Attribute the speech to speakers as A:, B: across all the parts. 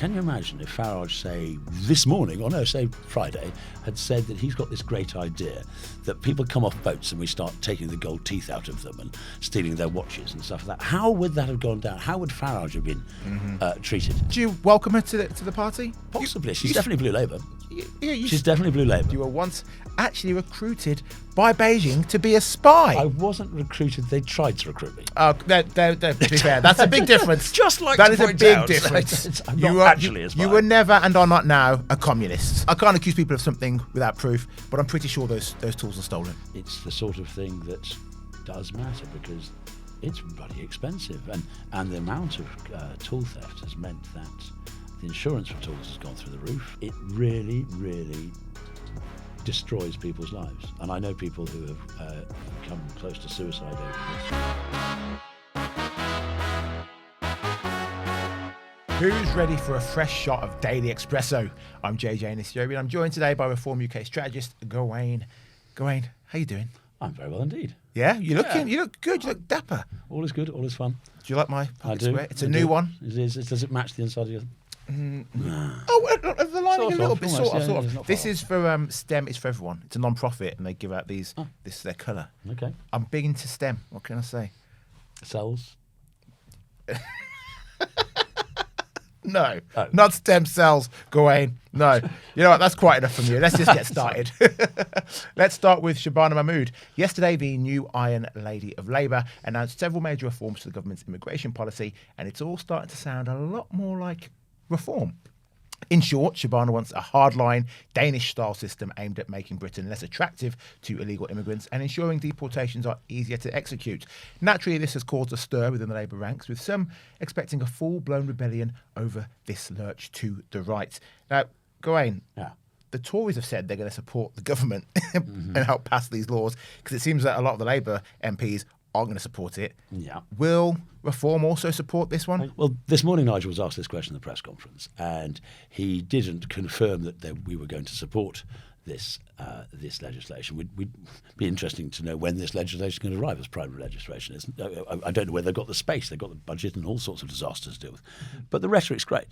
A: can you imagine if Farage, say, this morning, or no, say Friday, had said that he's got this great idea that people come off boats and we start taking the gold teeth out of them and stealing their watches and stuff like that? How would that have gone down? How would Farage have been treated?
B: Do you welcome her to the party?
A: Possibly. She's definitely Blue Labour.
B: She's
A: definitely Blue Labour.
B: You were once actually recruited by Beijing to be a spy.
A: I wasn't recruited. They tried to recruit me.
B: Oh, to be fair, that's a big difference.
A: Just like
B: that
A: to
B: is a
A: point
B: big
A: out,
B: difference.
A: I'm not actually a spy.
B: You were never and are not now a communist. I can't accuse people of something without proof, but I'm pretty sure those tools are stolen.
A: It's the sort of thing that does matter because it's bloody expensive, and the amount of tool theft has meant that the insurance for tools has gone through the roof. It really, really destroys people's lives. And I know people who have come close to suicide over this.
B: Who's ready for a fresh shot of Daily Expresso? I'm JJ Anisiobi, and I'm joined today by Reform UK strategist Gawain. Gawain, how you doing?
A: I'm very well indeed.
B: Yeah, you look good. You look dapper.
A: All is good. All is fun.
B: Do you like my pocket
A: I do.
B: square? It's a new one.
A: It is. Does it match the inside of your?
B: Oh, the lining a little bit, sort of. This is for STEM. It's for everyone. It's a non-profit, and they give out these. Oh. This is their colour.
A: Okay.
B: I'm big into STEM. What can I say?
A: Cells.
B: No, not stem cells, Gawain. No. You know what? That's quite enough from you. Let's just get started. Let's start with Shabana Mahmood. Yesterday, the new Iron Lady of Labour announced several major reforms to the government's immigration policy, and it's all starting to sound a lot more like reform. In short, Shabana wants a hardline Danish-style system aimed at making Britain less attractive to illegal immigrants and ensuring deportations are easier to execute. Naturally, this has caused a stir within the Labour ranks, with some expecting a full-blown rebellion over this lurch to the right. Now, Gawain, the Tories have said they're going to support the government and help pass these laws, because it seems that a lot of the Labour MPs are going to support it.
A: Yeah.
B: Will Reform also support this one?
A: Well, this morning Nigel was asked this question in the press conference, and he didn't confirm that we were going to support this legislation. We'd be interesting to know when this legislation is going to arrive as primary legislation. I don't know whether they've got the space, they've got the budget and all sorts of disasters to deal with. But the rhetoric's great.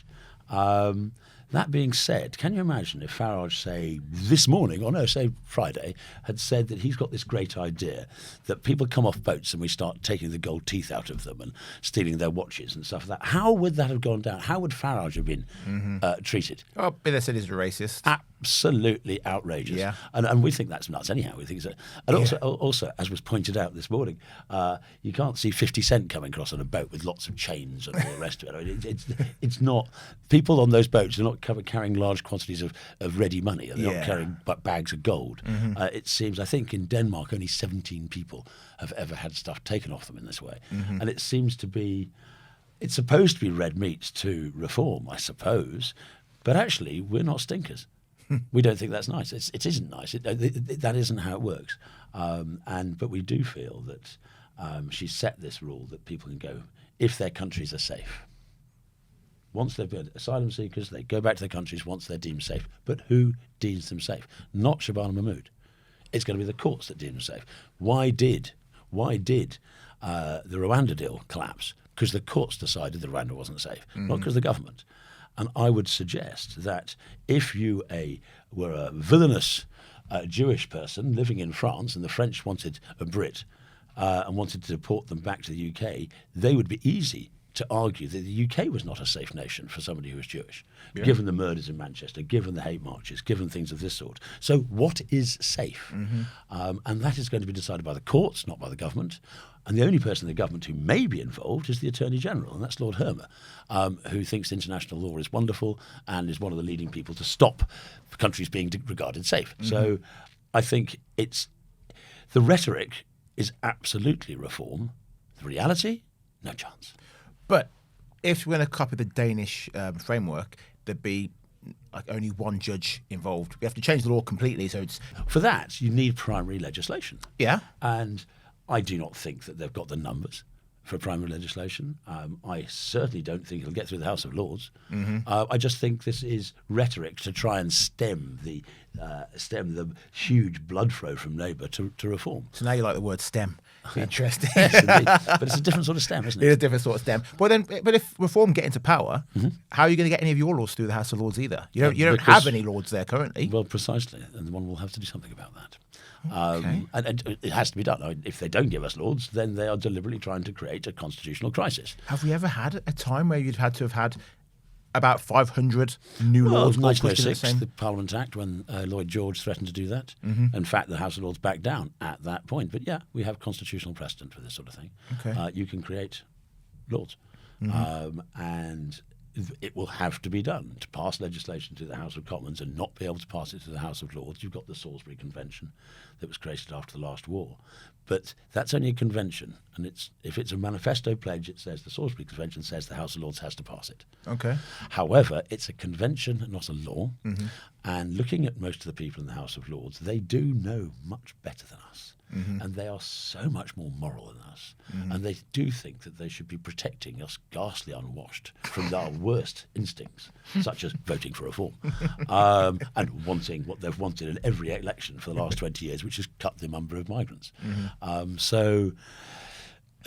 A: That being said, can you imagine if Farage, say, this morning, or no, say Friday, had said that he's got this great idea that people come off boats and we start taking the gold teeth out of them and stealing their watches and stuff like that? How would that have gone down? How would Farage have been treated?
B: Oh, they said he's a racist.
A: Absolutely outrageous.
B: Yeah.
A: And we think that's nuts anyhow. We think so. And also, as was pointed out this morning, you can't see 50 Cent coming across on a boat with lots of chains and all the rest of it. I mean, it's not... People on those boats are not carrying large quantities of ready money. They're not carrying bags of gold. It seems, I think in Denmark, only 17 people have ever had stuff taken off them in this way. And it seems to be... It's supposed to be red meat to reform, I suppose, but actually we're not stinkers. We don't think that's nice. It isn't nice. That isn't how it works. But we do feel that she's set this rule that people can go if their countries are safe. Once they've been asylum seekers, they go back to their countries once they're deemed safe. But who deems them safe? Not Shabana Mahmood. It's going to be the courts that deem them safe. Why did the Rwanda deal collapse? Because the courts decided that Rwanda wasn't safe, not because the government. And I would suggest that if you were a villainous Jewish person living in France and the French wanted a Brit and wanted to deport them back to the UK, they would be easy to argue that the UK was not a safe nation for somebody who was Jewish, given the murders in Manchester, given the hate marches, given things of this sort. So what is safe? And that is going to be decided by the courts, not by the government. And the only person in the government who may be involved is the Attorney General, and that's Lord Hermer, who thinks international law is wonderful and is one of the leading people to stop countries being regarded safe. So I think the rhetoric is absolutely reform. The reality, no chance.
B: But if we're going to copy the Danish framework, there'd be like only one judge involved. We have to change the law completely. So it's
A: for that you need primary legislation.
B: Yeah,
A: and I do not think that they've got the numbers for primary legislation. I certainly don't think it'll get through the House of Lords. I just think this is rhetoric to try and stem the huge blood flow from Labour to reform.
B: So now you like the word STEM. Interesting.
A: Yes, indeed. But it's a different sort of stem, isn't
B: It's
A: it?
B: a different sort of stem. But if Reform get into power, how are you going to get any of your lords through the House of Lords either? You don't
A: Because-
B: have any lords there currently.
A: Well, precisely, and one will have to do something about that.
B: Okay.
A: And it has to be done. I mean, if they don't give us lords, then they are deliberately trying to create a constitutional crisis.
B: Have we ever had a time where you'd had to have had about 500 new lords all pushed in at the
A: 1906,
B: same?
A: the Parliament Act, when Lloyd George threatened to do that. In fact, the House of Lords backed down at that point. But yeah, we have constitutional precedent for this sort of thing.
B: Okay.
A: You can create lords. And it will have to be done. To pass legislation to the House of Commons and not be able to pass it to the House of Lords, you've got the Salisbury Convention that was created after the last war. But that's only a convention, and if it's a manifesto pledge, it says the Salisbury Convention says the House of Lords has to pass it.
B: Okay.
A: However, it's a convention, not a law. And looking at most of the people in the House of Lords, they do know much better than us. And they are so much more moral than us. And they do think that they should be protecting us ghastly unwashed from our worst instincts, such as voting for reform and wanting what they've wanted in every election for the last 20 years, which is cut the number of migrants. So,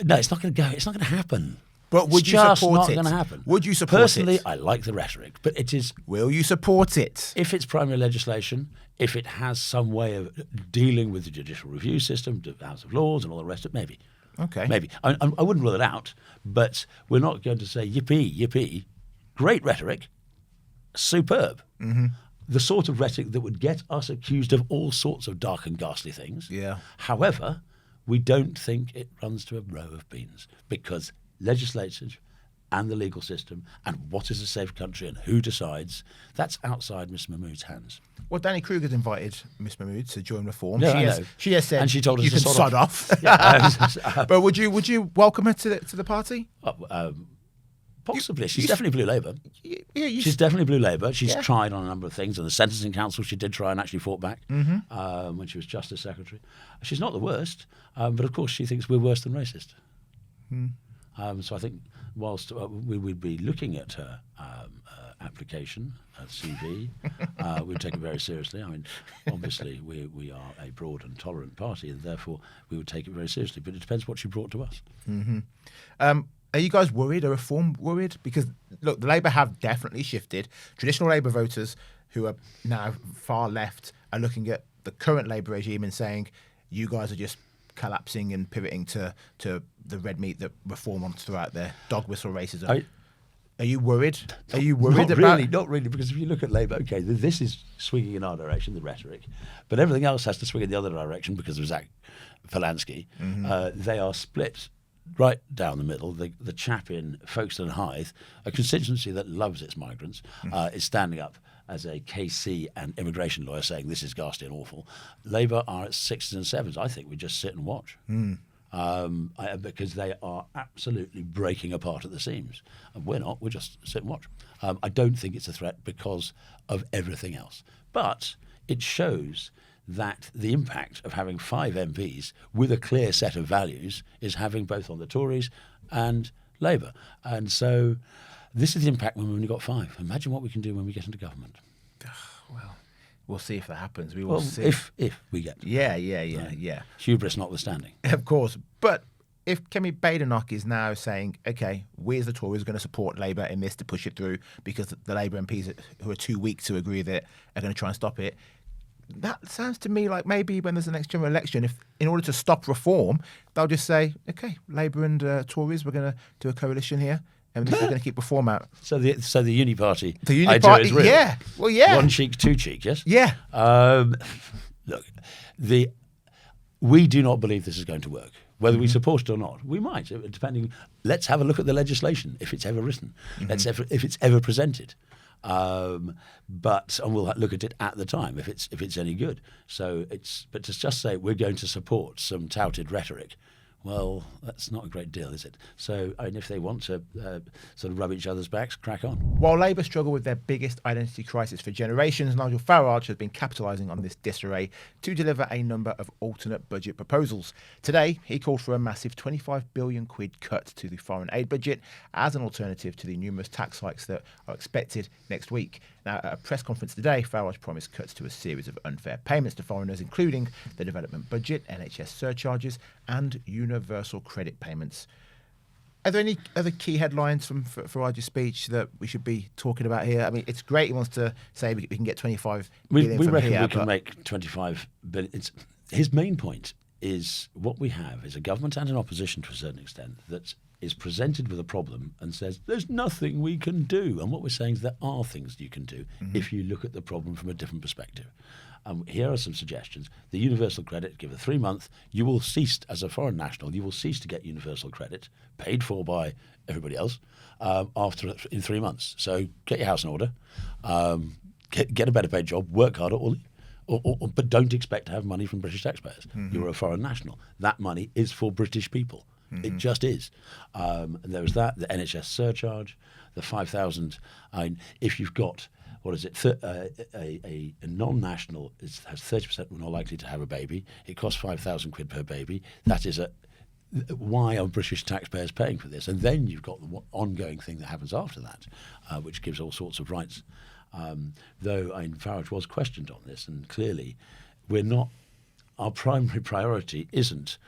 A: no, it's not going to go. It's not going to happen.
B: But would
A: It's
B: you
A: just
B: support
A: not
B: it?
A: going to happen.
B: Would you support
A: Personally,
B: it?
A: I like the rhetoric, but it is
B: Will you support it?
A: if it's primary legislation, if it has some way of dealing with the judicial review system, the House of Lords and all the rest of it, maybe.
B: Okay.
A: Maybe. I wouldn't rule it out, but we're not going to say, yippee, yippee. Great rhetoric, superb. The sort of rhetoric that would get us accused of all sorts of dark and ghastly things.
B: Yeah.
A: However, we don't think it runs to a row of beans because legislature and the legal system and what is a safe country and who decides, that's outside Miss Mahmood's hands.
B: Well, Danny Kruger's invited Miss Mahmood to join Reform.
A: Yeah,
B: she,
A: I
B: has,
A: know.
B: she has said
A: And she told us
B: you
A: to
B: can
A: sod
B: sod off. But would you welcome her to the party?
A: Possibly. She's definitely Blue Labour.
B: Yeah,
A: She's definitely Blue Labour. She's
B: Yeah.
A: tried on a number of things. And the Sentencing Council, she did try and actually fought back when she was Justice Secretary. She's not the worst, but of course she thinks we're worse than racist. So I think whilst we would be looking at her application, CV, we'd take it very seriously. I mean, obviously we are a broad and tolerant party, and therefore we would take it very seriously. But it depends what she brought to us.
B: Are you guys worried? Are Reform worried? Because, look, the Labour have definitely shifted. Traditional Labour voters who are now far left are looking at the current Labour regime and saying, you guys are just collapsing and pivoting to the red meat that Reform wants throughout their dog whistle racism. Are you worried? Are you worried about...
A: Not really, because if you look at Labour, okay, this is swinging in our direction, the rrhetoric, but everything else has to swing in the other direction because of Zach Polanski. They are split right down the middle. The chap in Folkestone and Hythe, a constituency that loves its migrants, is standing up as a KC and immigration lawyer saying this is ghastly and awful. Labour are at sixes and sevens. I think we just sit and watch. Because they are absolutely breaking apart at the seams. And we're not, we just sit and watch. I don't think it's a threat because of everything else. But it shows that the impact of having 5 MPs with a clear set of values is having both on the Tories and Labour. And so this is the impact when we've only got 5. Imagine what we can do when we get into government.
B: Well, we'll see if that happens. We will see.
A: If we get
B: Yeah.
A: hubris notwithstanding.
B: Of course. But if Kemi Badenoch is now saying, OK, we as the Tories are going to support Labour in this to push it through because the Labour MPs who are too weak to agree with it are going to try and stop it, that sounds to me like maybe when there's the next general election, if in order to stop reform, they'll just say, OK, Labour and Tories, we're going to do a coalition here. And they're going to keep reform out.
A: So the uni party,
B: idea
A: is real.
B: Yeah. Well, yeah.
A: One cheek, two cheek, yes?
B: Yeah.
A: Look, we do not believe this is going to work. Whether we support it or not, we might, depending. Let's have a look at the legislation, if it's ever written, if it's ever presented. And we'll look at it at the time if it's any good. But to just say we're going to support some touted rhetoric Well, that's not a great deal, is it? So, I mean, if they want to sort of rub each other's backs, crack on.
B: While Labour struggle with their biggest identity crisis for generations, Nigel Farage has been capitalising on this disarray to deliver a number of alternate budget proposals. Today, he called for a massive 25 billion quid cut to the foreign aid budget as an alternative to the numerous tax hikes that are expected next week. Now, at a press conference today, Farage promised cuts to a series of unfair payments to foreigners, including the development budget, NHS surcharges, and universal credit payments. Are there any other key headlines from Farage's speech that we should be talking about here? I mean, it's great he wants to say we can get 25 billion
A: we
B: from
A: reckon
B: here.
A: We can make 25 billion. His main point is what we have is a government and an opposition to a certain extent that is presented with a problem and says there's nothing we can do. And what we're saying is there are things you can do if you look at the problem from a different perspective. Here are some suggestions. The universal credit, give a 3-month, you will cease, as a foreign national, you will cease to get universal credit, paid for by everybody else, in 3 months. So get your house in order, get a better paid job, work harder, but don't expect to have money from British taxpayers. You're a foreign national. That money is for British people. It just is. And there was that, the NHS surcharge, the 5,000. If you've got, what is it, a non-national has 30% more likely to have a baby. It costs 5,000 quid per baby. That is why are British taxpayers paying for this? And then you've got the ongoing thing that happens after that, which gives all sorts of rights. Though Farage was questioned on this, and clearly our primary priority isn't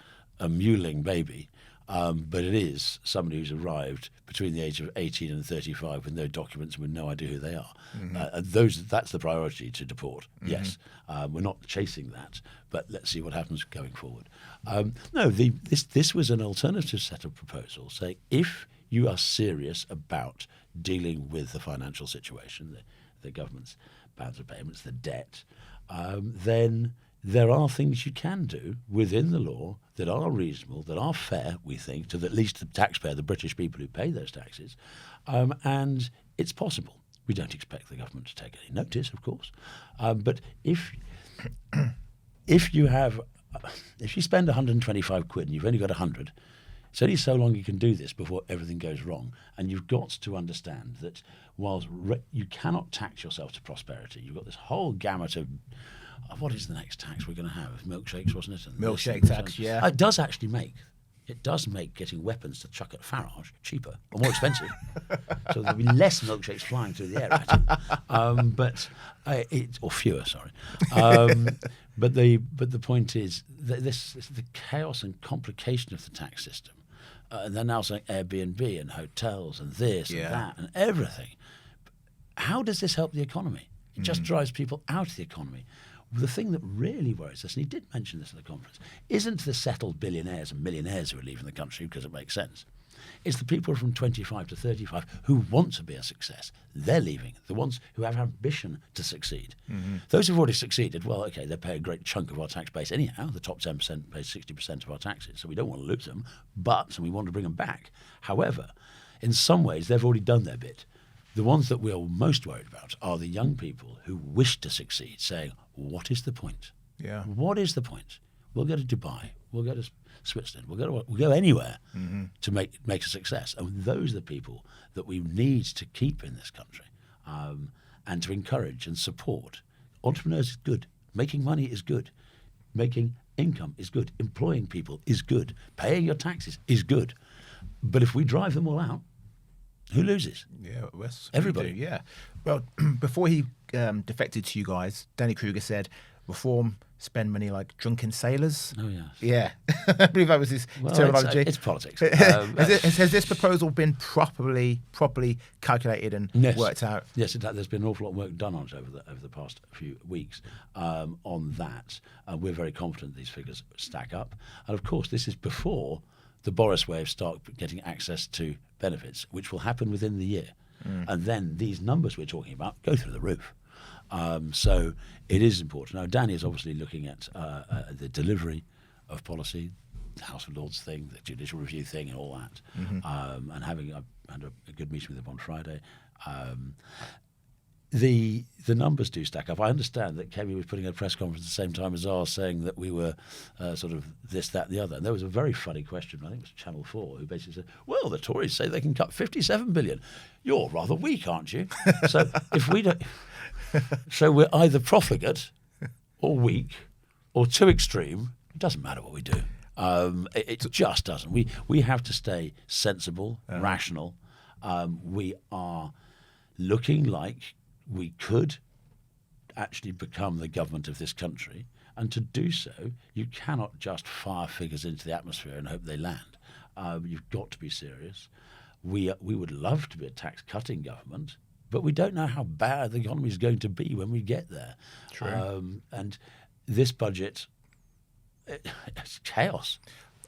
A: a mewling baby, but it is somebody who's arrived between the age of 18 and 35 with no documents and with no idea who they are. That's the priority to deport. Yes, we're not chasing that, but let's see what happens going forward. This was an alternative set of proposals saying if you are serious about dealing with the financial situation, the government's bounds of payments, the debt, then there are things you can do within the law that are reasonable, that are fair, we think, to at least the taxpayer, the British people who pay those taxes, and it's possible. We don't expect the government to take any notice, of course, but if you spend 125 quid and you've only got 100, it's only so long you can do this before everything goes wrong. And you've got to understand that whilst you cannot tax yourself to prosperity, you've got this whole gamut of what is the next tax we're going to have? Milkshakes, wasn't it? And
B: Milkshake tax, yeah.
A: It does make getting weapons to chuck at Farage cheaper or more expensive. So there'll be less milkshakes flying through the air at him, or fewer, sorry. But the point is that this is the chaos and complication of the tax system. And they're now saying Airbnb and hotels and this and that and everything. How does this help the economy? It just drives people out of the economy. The thing that really worries us, and he did mention this at the conference, isn't the settled billionaires and millionaires who are leaving the country because it makes sense. It's the people from 25 to 35 who want to be a success. They're leaving. The ones who have ambition to succeed. Those who've already succeeded, well, okay, they pay a great chunk of our tax base anyhow. The top 10% pays 60% of our taxes, so we don't want to lose them, but we want to bring them back. However, in some ways, they've already done their bit. The ones that we're most worried about are the young people who wish to succeed, saying, what is the point?
B: Yeah.
A: What is the point? We'll go to Dubai. We'll go to Switzerland. We'll go anywhere to make a success. And those are the people that we need to keep in this country and to encourage and support. Entrepreneurs is good. Making money is good. Making income is good. Employing people is good. Paying your taxes is good. But if we drive them all out, who loses?
B: Yeah,
A: everybody.
B: Yeah. Well, before he defected to you guys, Danny Kruger said, reform, spend money like drunken sailors.
A: Oh, yeah.
B: Yeah. I believe that was his terminology.
A: It's politics.
B: Has this proposal been properly calculated and worked out?
A: Yes, there's been an awful lot of work done on it over the past few weeks on that. We're very confident these figures stack up. And, of course, this is before the Boris waves start getting access to benefits, which will happen within the year. And then these numbers we're talking about go through the roof. So it is important. Now, Danny is obviously looking at the delivery of policy, the House of Lords thing, the judicial review thing and all that. And I had a good meeting with him on Friday. the numbers do stack up. I understand that Kemi was putting a press conference at the same time as ours saying that we were sort of this, that, and the other. And there was a very funny question, I think it was Channel 4, who basically said, well, the Tories say they can cut 57 billion. You're rather weak, aren't you? So if we don't... So we're either profligate or weak or too extreme. It doesn't matter what we do. It just doesn't. We have to stay sensible, rational. We are looking like we could actually become the government of this country. And to do so, you cannot just fire figures into the atmosphere and hope they land. You've got to be serious. We would love to be a tax-cutting government, but we don't know how bad the economy is going to be when we get there.
B: True.
A: And this budget, it's chaos.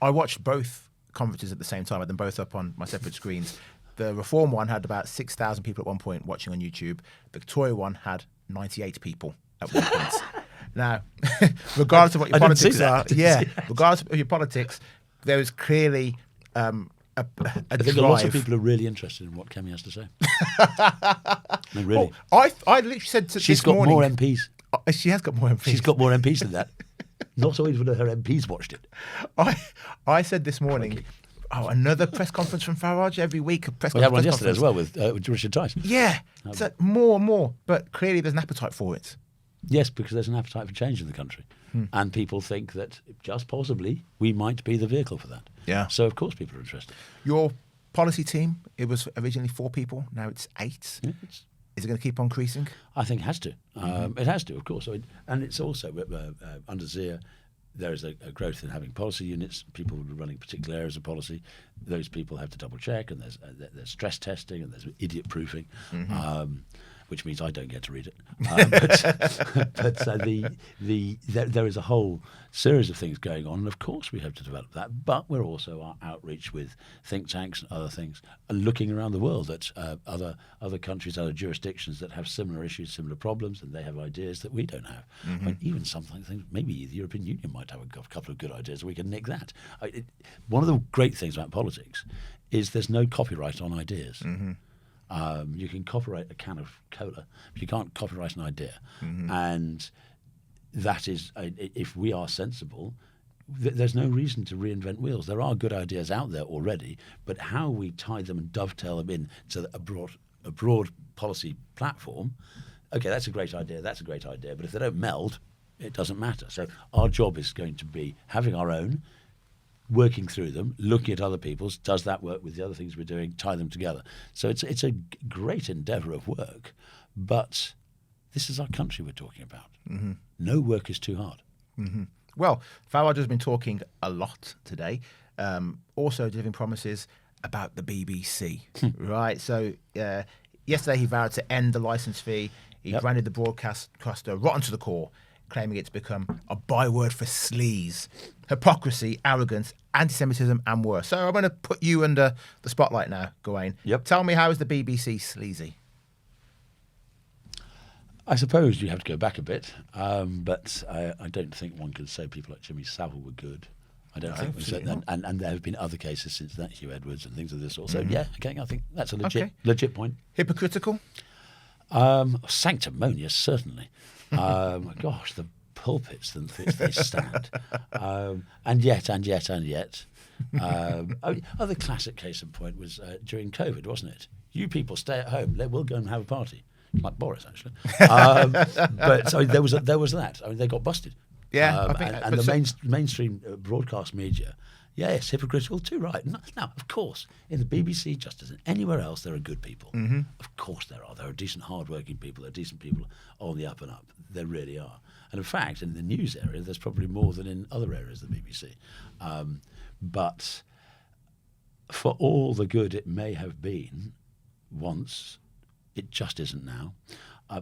B: I watched both conferences at the same time. I had them both up on my separate screens. The Reform one had about 6,000 people at one point watching on YouTube. The Victoria one had 98 people at one point. Now, regardless of what your politics are, regardless of your politics, there is clearly a
A: I think lots of people are really interested in what Kemi has to say. No, really.
B: I literally said
A: she's got more MPs.
B: She has got more MPs.
A: She's got more MPs than that. Not always when her MPs watched it.
B: I said this morning, another press conference from Farage every week.
A: We had one yesterday as well with Richard Tice.
B: Yeah, so more and more, but clearly there's an appetite for it.
A: Yes, because there's an appetite for change in the country. And people think that just possibly we might be the vehicle for that.
B: Yeah.
A: So, of course, people are interested.
B: Your policy team, it was originally 4 people. Now it's 8.
A: Yeah,
B: Is it going to keep on increasing?
A: I think it has to. It has to, of course. And it's also, under Zia, there is a growth in having policy units, people running particular areas of policy. Those people have to double check, and there's stress testing, and there's idiot proofing. Which means I don't get to read it. There is a whole series of things going on, and of course we have to develop that. But we're also our outreach with think tanks and other things, and looking around the world at other countries, other jurisdictions that have similar issues, similar problems, and they have ideas that we don't have. I mean, even something maybe the European Union might have a couple of good ideas, and we can nick that. One of the great things about politics is there's no copyright on ideas. You can copyright a can of cola, but you can't copyright an idea. And that is, if we are sensible, there's no reason to reinvent wheels. There are good ideas out there already, but how we tie them and dovetail them in to a broad policy platform, okay, that's a great idea, but if they don't meld, it doesn't matter. So our job is going to be having our own, working through them, looking at other people's, does that work with the other things we're doing, tie them together. So it's a great endeavour of work, but this is our country we're talking about. No work is too hard.
B: Well, Farage has been talking a lot today, also delivering promises about the BBC, right? So yesterday he vowed to end the licence fee. He branded the broadcaster rotten to the core, claiming it's become a byword for sleaze, hypocrisy, arrogance, anti-Semitism, and worse. So I'm going to put you under the spotlight now, Gawain. Tell me, how is the BBC sleazy?
A: I suppose you have to go back a bit, but I don't think one could say people like Jimmy Savile were good. I don't think so. And there have been other cases since that, Hugh Edwards and things of this sort. So I think that's a legit point.
B: Hypocritical?
A: Sanctimonious, certainly. Gosh, the pulpits in which they stand. And yet. The classic case in point was during COVID, wasn't it? You people stay at home. We'll go and have a party. Like Boris, actually. But so there was that. I mean, they got busted.
B: Yeah,
A: and the mainstream broadcast media, yes, hypocritical too, right? Now, of course, in the BBC, just as in anywhere else, there are good people. Of course there are. There are decent, hard-working people. There are decent people on the up and up. There really are. And in fact, in the news area, there's probably more than in other areas of the BBC. But for all the good it may have been once, it just isn't now.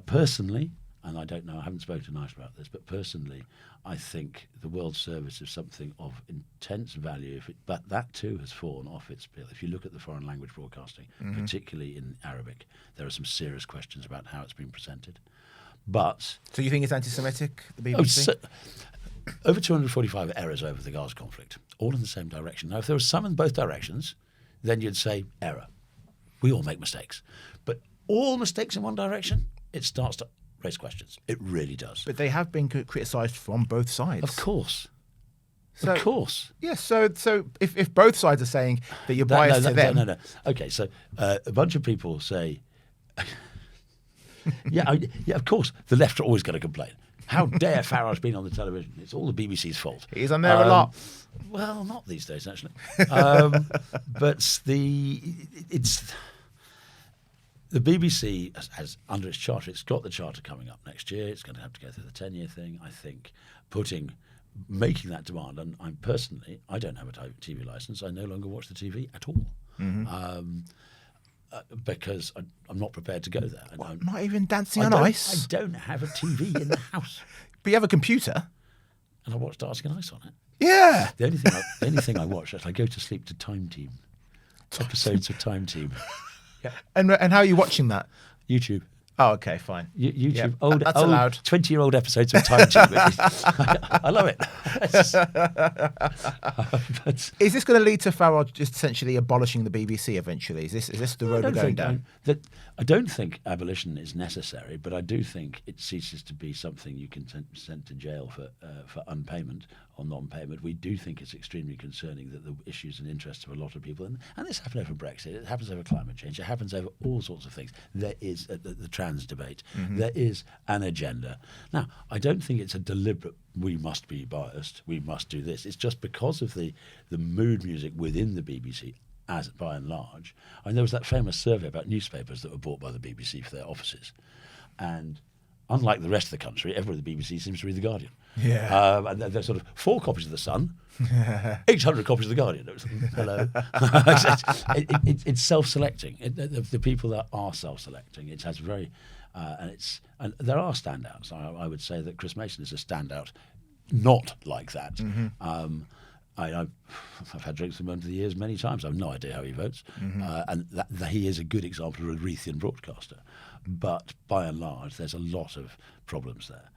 A: Personally, and I don't know, I haven't spoken to Nigel about this, but personally, I think the World Service is something of intense value, but that too has fallen off its bill. If you look at the foreign language broadcasting, particularly in Arabic, there are some serious questions about how it's been presented. But
B: so you think it's anti-Semitic, the BBC?
A: Over 245 errors over the Gaza conflict, all in the same direction. Now, if there was some in both directions, then you'd say error. We all make mistakes. But all mistakes in one direction? it starts to raise questions. It really does.
B: But they have been criticised from both sides.
A: Of course.
B: So,
A: of course.
B: Yes. So if both sides are saying that you're biased to them.
A: No. Okay, so a bunch of people say, yeah, of course, the left are always going to complain. How dare Farage being on the television? It's all the BBC's fault.
B: He's on there a lot.
A: Well, not these days, actually. But the BBC has under its charter, it's got the charter coming up next year. It's going to have to go through the 10-year thing. I think making that demand, and I don't have a TV license. I no longer watch the TV at all. Because I'm not prepared to go there.
B: Not even dancing on ice?
A: I don't have a TV in the house.
B: But you have a computer?
A: And I watch Dancing on Ice on it.
B: Yeah.
A: The only thing I watch is I go to sleep to Time Team. Episodes of Time Team.
B: Yeah. And how are you watching that?
A: YouTube.
B: Oh, okay, fine.
A: YouTube,
B: yeah,
A: old
B: that's allowed.
A: 20-year-old episodes of Time Team. I love it.
B: But is this going to lead to Farage just essentially abolishing the BBC eventually? Is this the road we're going down?
A: I don't think abolition is necessary, but I do think it ceases to be something you can send to jail for unpayment or non-payment. We do think it's extremely concerning that the issues and interests of a lot of people, and this happened over Brexit, it happens over climate change, it happens over all sorts of things. There is the trans debate. There is an agenda. Now, I don't think it's a deliberate, we must be biased, we must do this. It's just because of the mood music within the BBC, as by and large. I mean, there was that famous survey about newspapers that were bought by the BBC for their offices. And unlike the rest of the country, everybody at the BBC seems to read The Guardian.
B: Yeah.
A: And there's sort of 4 copies of The Sun, 800 copies of The Guardian. Hello. It's self-selecting. The people that are self-selecting, it has very... and there are standouts. I would say that Chris Mason is a standout not like that. I've had drinks with him over the years many times. I have no idea how he votes. And that he is a good example of a Rothian broadcaster. But by and large, there's a lot of problems there.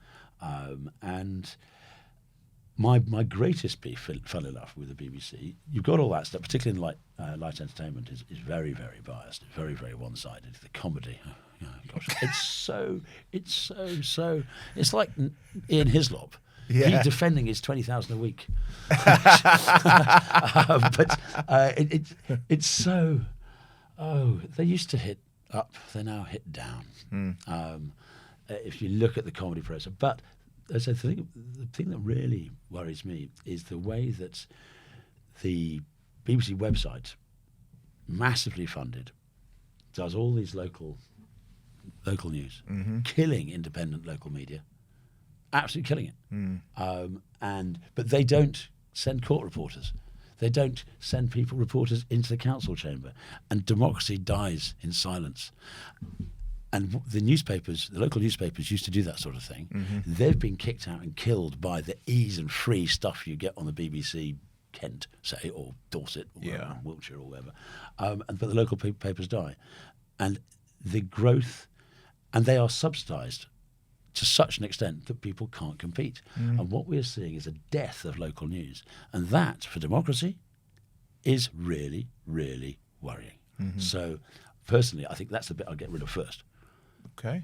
A: And my greatest beef, fun enough, with the BBC, you've got all that stuff, particularly in light entertainment, is very, very biased. It's very, very one-sided. The comedy, gosh, it's like Ian Hislop.
B: Yeah.
A: He's defending his 20,000 a week. But it's so... Oh, they used to hit up. They now hit down. If you look at the comedy process. But as I think, the thing that really worries me is the way that the BBC website, massively funded, does all these local news, killing independent local media. Absolutely killing it. But they don't send court reporters. They don't send reporters into the council chamber. And democracy dies in silence. And the local newspapers used to do that sort of thing. They've been kicked out and killed by the ease and free stuff you get on the BBC Kent, say, or Dorset, or Wiltshire, or wherever. But the local papers die. And the growth, and they are subsidised to such an extent that people can't compete. And what we're seeing is a death of local news. And that, for democracy, is really, really worrying. So, personally, I think that's the bit I'll get rid of first.
B: Okay.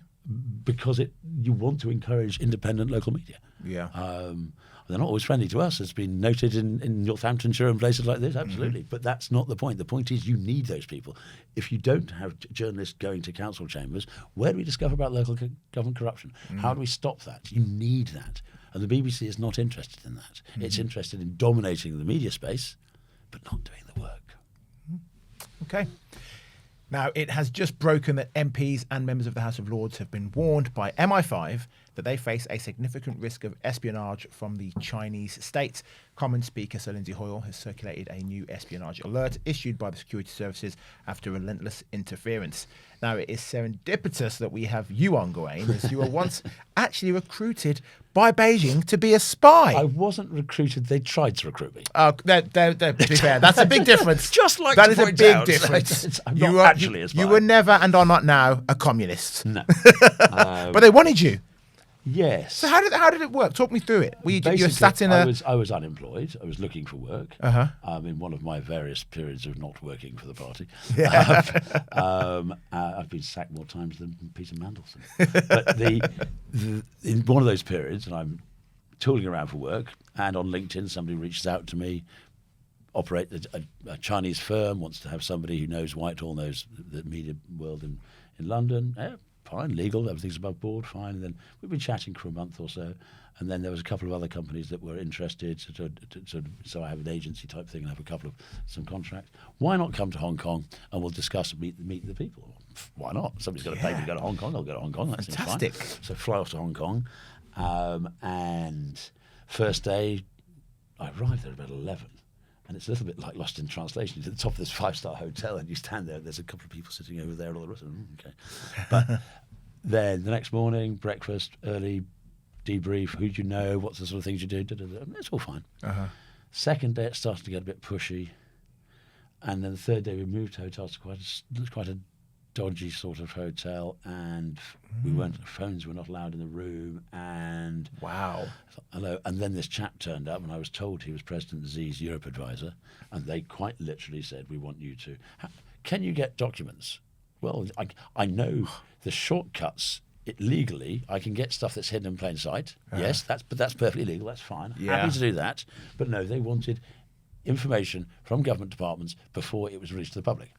A: Because you want to encourage independent local media.
B: Yeah.
A: They're not always friendly to us. It's been noted in Northamptonshire and places like this, absolutely. But that's not the point. The point is you need those people. If you don't have journalists going to council chambers, where do we discover about local government corruption? How do we stop that? You need that. And the BBC is not interested in that. It's interested in dominating the media space, but not doing the work.
B: Okay. Now, it has just broken that MPs and members of the House of Lords have been warned by MI5 that they face a significant risk of espionage from the Chinese state. Common Speaker Sir Lindsay Hoyle has circulated a new espionage alert issued by the security services after relentless interference. Now, it is serendipitous that we have you on, Gawain, as you were once actually recruited by Beijing to be a spy.
A: I wasn't recruited. They tried to recruit me.
B: To be fair, that's a big difference.
A: Just like
B: that
A: to
B: is a
A: point
B: big
A: out,
B: difference.
A: I'm not actually a spy.
B: You were never and are not now a communist.
A: No.
B: But they wanted you.
A: Yes.
B: So how did it work? Talk me through it. You
A: Basically,
B: sat in a...
A: I was unemployed. I was looking for work. In one of my various periods of not working for the party.
B: Yeah.
A: I've been sacked more times than Peter Mandelson. But in one of those periods, and I'm tooling around for work, and on LinkedIn somebody reaches out to me, operate a Chinese firm, wants to have somebody who knows Whitehall, knows the media world in London. Yeah, fine, legal, everything's above board, fine. And then we've been chatting for a month or so, and then there was a couple of other companies that were interested. So I have an agency type thing and have some contracts. Why not come to Hong Kong and we'll discuss and meet the people? Why not? Somebody's got to pay me to go to Hong Kong. I'll go to Hong Kong. That
B: Fantastic.
A: seems fine. So fly off to Hong Kong, and first day I arrived there about 11. And it's a little bit like Lost in Translation. You're at the top of this 5-star hotel and you stand there, there's a couple of people sitting over there, all the rest of them. Okay. But then the next morning, breakfast, early, debrief, who do you know, what's the sort of things you do, it's all fine. Second day, it started to get a bit pushy. And then the third day, we moved hotels to quite a dodgy sort of hotel, and phones were not allowed in the room, and
B: wow.
A: Hello. And then this chap turned up, and I was told he was President Xi's Europe advisor, and they quite literally said, we want you to, can you get documents? Well, I know the shortcuts. Legally, I can get stuff that's hidden in plain sight. Yes, that's perfectly legal, that's fine.
B: Yeah.
A: Happy to do that. But no, they wanted information from government departments before it was released to the public.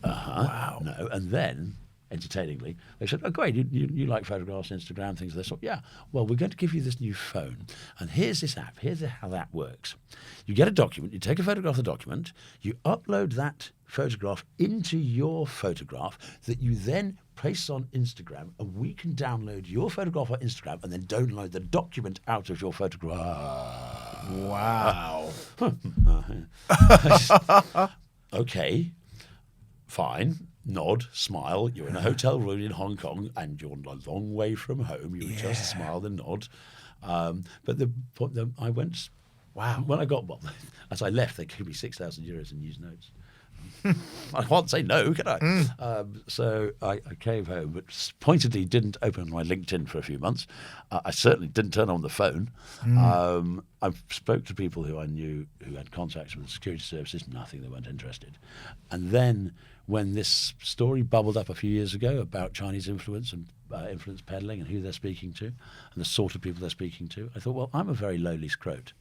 B: Wow.
A: No. And then, entertainingly, they said, oh, great, you like photographs, Instagram, things of this sort. Yeah, well, we're going to give you this new phone. And here's this app. Here's how that works. You get a document. You take a photograph of the document. You upload that photograph into your photograph that you then place on Instagram. And we can download your photograph on Instagram and then download the document out of your photograph.
B: Wow.
A: Okay. Fine, nod, smile. You're in a hotel room in Hong Kong and you're a long way from home. You just smile and nod. But I went, wow. When as I left, they gave me €6,000 in used notes. I can't say no, can I? So I came home, but pointedly didn't open my LinkedIn for a few months. I certainly didn't turn on the phone. I spoke to people who I knew who had contacts with the security services, nothing, they weren't interested. And then when this story bubbled up a few years ago about Chinese influence and influence peddling and who they're speaking to and the sort of people they're speaking to, I thought, well, I'm a very lowly scrote.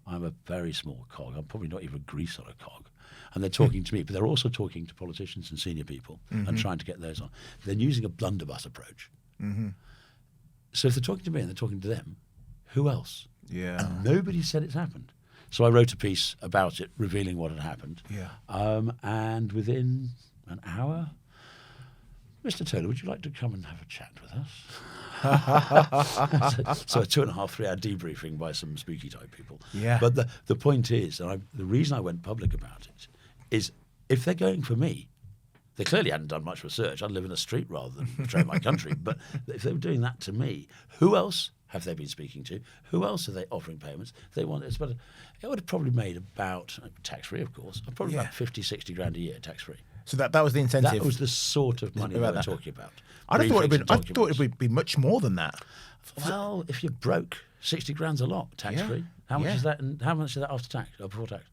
A: I'm a very small cog. I'm probably not even a grease on a cog. And they're talking to me, but they're also talking to politicians and senior people and trying to get those on. They're using a blunderbuss approach. So if they're talking to me and they're talking to them, who else?
B: Yeah.
A: And nobody said it's happened. So I wrote a piece about it, revealing what had happened.
B: Yeah.
A: And within an hour, Mr. Towler, would you like to come and have a chat with us? So a 2.5, 3 hour debriefing by some spooky type people.
B: Yeah.
A: But the point is, and the reason I went public about it is if they're going for me, they clearly hadn't done much research. I'd live in a street rather than betray my country. But if they were doing that to me, who else have they been speaking to? Who else are they offering payments? They want it would have probably made about, tax-free of course, probably about 50, 60 grand a year tax-free.
B: So that was the incentive.
A: That was the sort of money they were talking about.
B: I thought it would be much more than that.
A: Well, if you're broke, 60 grand's a lot tax-free. How much is that? And how much is that after tax or before tax?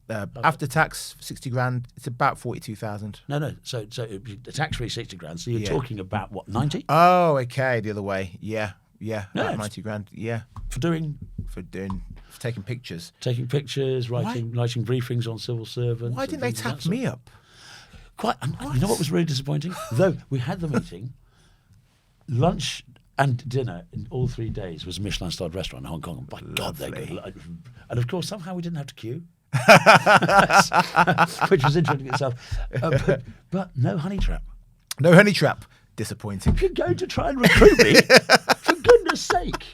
B: After tax, 60 grand. It's about 42,000.
A: No. So the tax-free 60 grand. So you're talking about what, 90?
B: Oh, okay, the other way. Yeah,
A: No,
B: about 90 grand. Yeah,
A: for
B: taking pictures.
A: Taking pictures, writing briefings on civil servants.
B: Why didn't they tap me up?
A: You know what was really disappointing? Though we had the meeting, lunch and dinner in all 3 days was a Michelin-starred restaurant in Hong Kong. And by God, they're good. And of course, somehow we didn't have to queue, which was interesting itself. But no honey trap.
B: No honey trap. Disappointing.
A: If you're going to try and recruit me, for goodness sake.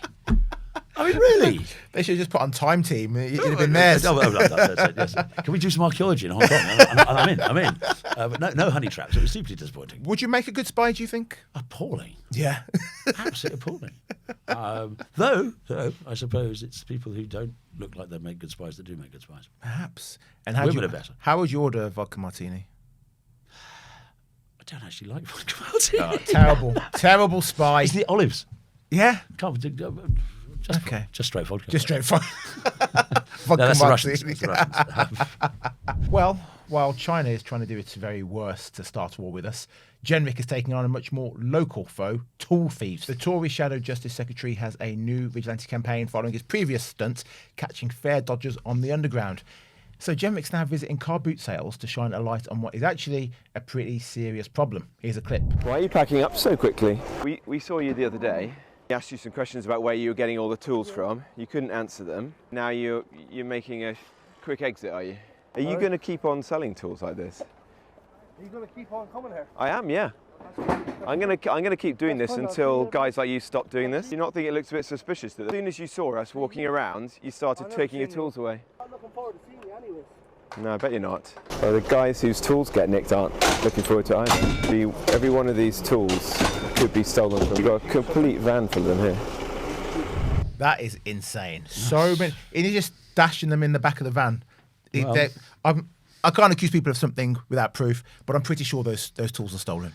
A: I mean, really?
B: They should have just put on Time Team. It'd have been theirs.
A: Yes. Can we do some archaeology in Hong Kong? And I'm in. But no honey traps. It was deeply disappointing.
B: Would you make a good spy, do you think?
A: Appalling.
B: Yeah.
A: Absolutely appalling. Though, I suppose it's people who don't look like they make good spies that do make good spies.
B: Perhaps. And
A: women are better.
B: How would you order a vodka martini?
A: I don't actually like vodka martini.
B: Terrible spy.
A: It's the olives.
B: Yeah.
A: Just straight vodka.
B: Just straight vodka.
A: No, that's the
B: martini.
A: Russians. That's the Russians.
B: Well, while China is trying to do its very worst to start a war with us, Jenrick is taking on a much more local foe, tool thieves. The Tory Shadow Justice Secretary has a new vigilante campaign following his previous stunts, catching fare dodgers on the underground. So Jenrick's now visiting car boot sales to shine a light on what is actually a pretty serious problem. Here's a clip.
C: Why are you packing up so quickly? We saw you the other day. We asked you some questions about where you were getting all the tools from. You couldn't answer them. Now you're making a quick exit, are you? Are you going to keep on selling tools like this?
D: Are you going to keep on coming here?
C: I am, yeah. I'm going to keep doing this until guys like you stop doing this. Do you not think it looks a bit suspicious that as soon as you saw us walking around, you started taking your tools away?
D: I'm looking forward to seeing you anyways.
C: No, I bet you're not. Well, the guys whose tools get nicked aren't looking forward to it either. Every one of these tools could be stolen from. You've got a complete van full of them here.
B: That is insane. So many. And you're just dashing them in the back of the van.
A: Well,
B: I can't accuse people of something without proof, but I'm pretty sure those tools are stolen.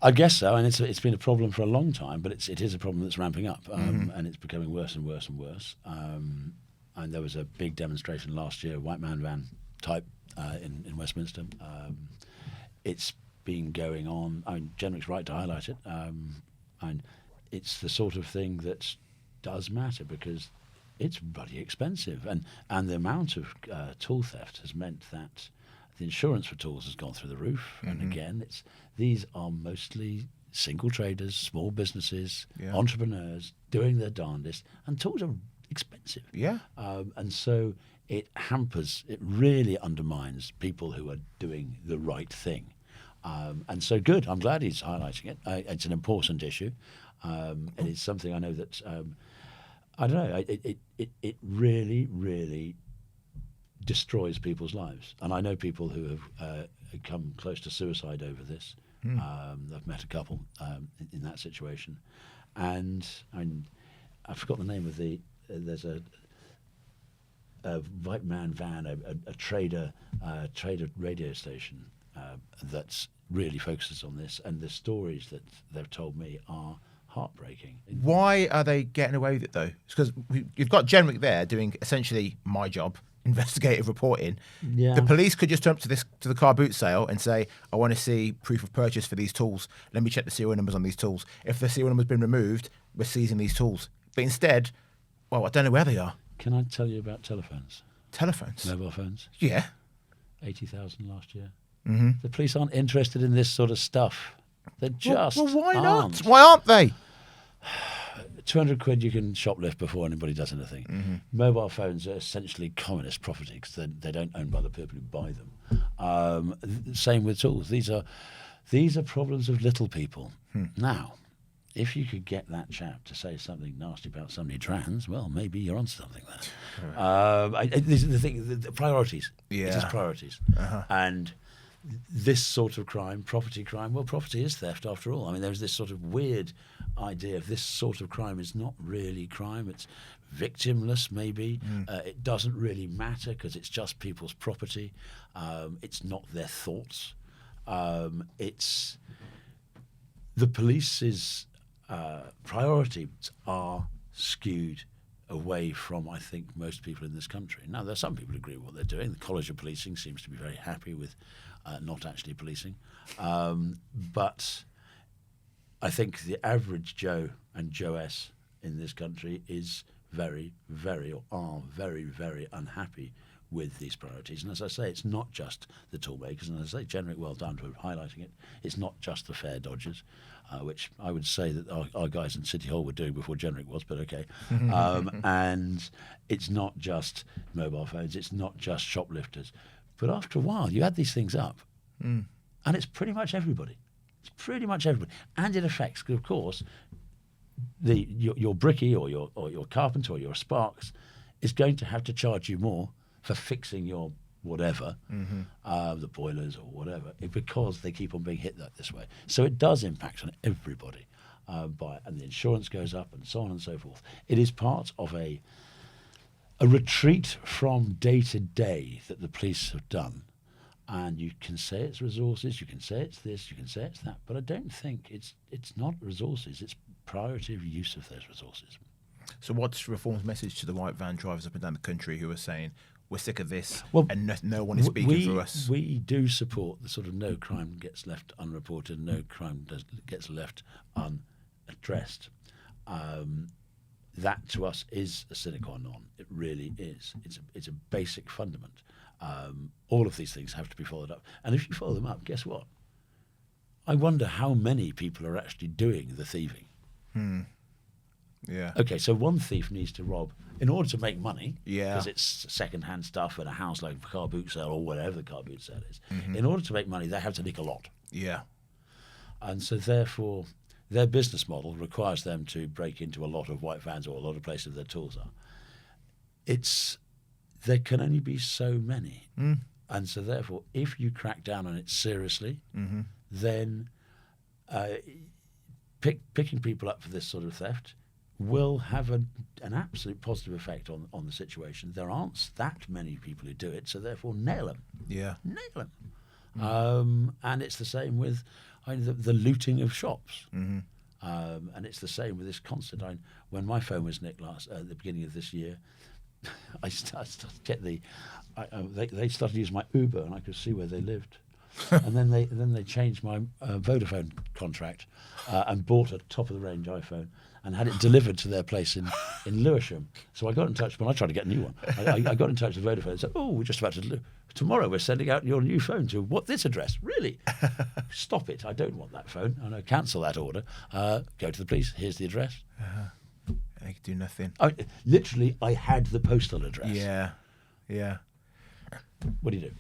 A: I guess so, and it's been a problem for a long time, but it is a problem that's ramping up, and it's becoming worse and worse and worse. And there was a big demonstration last year, white man van type, in Westminster. It's been going on. I mean, Jenrick's right to highlight it, and it's the sort of thing that does matter because it's bloody expensive, and the amount of tool theft has meant that the insurance for tools has gone through the roof. And again, these are mostly single traders, small businesses, entrepreneurs doing their darndest, and tools are expensive.
B: Yeah.
A: And so it really undermines people who are doing the right thing. And so good, I'm glad he's highlighting it. It's an important issue. It is something I know that, I don't know, it really, really destroys people's lives. And I know people who have come close to suicide over this. I've met a couple in that situation. And I forgot the name of there's a white man van, a trader radio station that's really focuses on this, and the stories that they've told me are heartbreaking.
B: Why are they getting away with it though? It's because you've got Jenrick there doing essentially my job, investigative reporting.
A: Yeah.
B: The police could just turn up to the car boot sale and say, I want to see proof of purchase for these tools. Let me check the serial numbers on these tools. If the serial number's been removed, we're seizing these tools. But instead, well, I don't know where they are.
A: Can I tell you about telephones?
B: Telephones?
A: Mobile phones?
B: Yeah.
A: 80,000 last year. The police aren't interested in this sort of stuff. They just
B: well, why
A: aren't.
B: not? Why aren't they?
A: 200 quid you can shoplift before anybody does anything. Mobile phones are essentially communist property because they don't own by the people who buy them. Same with tools. These are problems of little people. Now, if you could get that chap to say something nasty about somebody trans, well, maybe you're on something there. This is the thing, the priorities.
B: Yeah.
A: It's just priorities. And this sort of crime, property crime, well, property is theft after all. I mean, there's this sort of weird idea of this sort of crime is not really crime. It's victimless, maybe. It doesn't really matter because it's just people's property. It's not their thoughts. It's the police's priorities are skewed away from, I think, most people in this country. Now, there are some people who agree with what they're doing. The College of Policing seems to be very happy with not actually policing. But I think the average Joe and Joess in this country is very, very unhappy with these priorities. And as I say, it's not just the tool makers. And as I say, Jenrick, well done for highlighting it. It's not just the fare dodgers, which I would say that our guys in City Hall were doing before Jenrick was, but okay. And it's not just mobile phones. It's not just shoplifters. But after a while, you add these things up, and it's pretty much everybody. It's pretty much everybody. And it affects, of course, your brickie or your carpenter or your sparks is going to have to charge you more for fixing your whatever, the boilers or whatever, because they keep on being hit this way. So it does impact on everybody, and the insurance goes up and so on and so forth. It is part of a retreat from day to day that the police have done. And you can say it's resources, you can say it's this, you can say it's that, but I don't think it's not resources. It's priority of use of those resources.
B: So what's Reform's message to the white van drivers up and down the country who are saying, we're sick of this,
A: Well,
B: and no one is speaking for us?
A: We do support the sort of no crime gets left unreported, no crime gets left unaddressed. That to us is a sine qua non. It really is. It's a basic fundament. All of these things have to be followed up. And if you follow them up, guess what? I wonder how many people are actually doing the thieving.
B: Yeah.
A: Okay, so one thief needs to rob in order to make money,
B: Yeah.
A: because it's second-hand stuff at a house like a car boot sale or whatever the car boot sale is. In order to make money, they have to nick a lot.
B: Yeah.
A: And so therefore, their business model requires them to break into a lot of white vans or a lot of places their tools are. There can only be so many. And so therefore, if you crack down on it seriously, then picking people up for this sort of theft will have an absolute positive effect on the situation. There aren't that many people who do it, so therefore nail them.
B: Yeah.
A: Nail them. And it's the same with the looting of shops. And it's the same with this constant. When my phone was nicked at the beginning of this year, I started to get they started to use my Uber, and I could see where they lived. And then they changed my Vodafone contract and bought a top of the range iPhone and had it delivered to their place in Lewisham. So I got in touch when I tried to get a new one. I got in touch with Vodafone and said, "Oh, we're just about to tomorrow. We're sending out your new phone to this address." Really? Stop it! I don't want that phone. I know. Cancel that order. Go to the police. Here's the address.
B: They could do nothing.
A: Literally, I had the postal address.
B: Yeah. Yeah.
A: What do you do?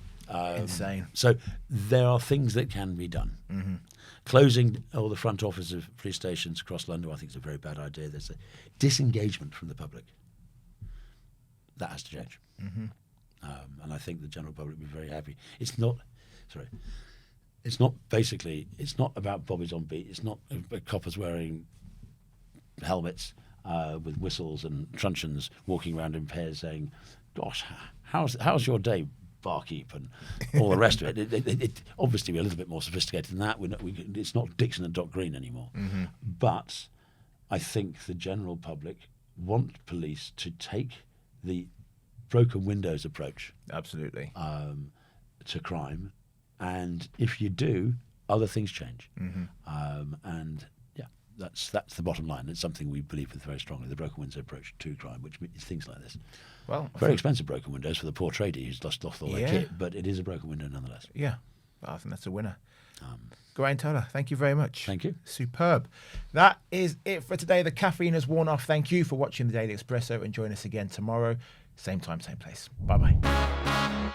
B: Insane.
A: So there are things that can be done. Closing all the front office of police stations across London, I think, is a very bad idea. There's a disengagement from the public. That has to change. And I think the general public will be very happy. It's not about bobbies on beat. It's not coppers wearing helmets with whistles and truncheons walking around in pairs saying, "Gosh, how's your day, barkeep," and all the rest of it. It obviously we're a little bit more sophisticated than that. It's not Dixon and Doc Green anymore. But I think the general public want police to take the broken windows approach.
B: Absolutely.
A: To crime, and if you do, other things change. And yeah, that's the bottom line. It's something we believe with very strongly. The broken windows approach to crime, which is things like this.
B: Well,
A: Very expensive broken windows for the poor tradie who's lost all their kit, but it is a broken window nonetheless.
B: Yeah, I think that's a winner. Gawain Towler, thank you very much.
A: Thank you.
B: Superb. That is it for today. The caffeine has worn off. Thank you for watching the Daily Expresso, and join us again tomorrow. Same time, same place. Bye-bye.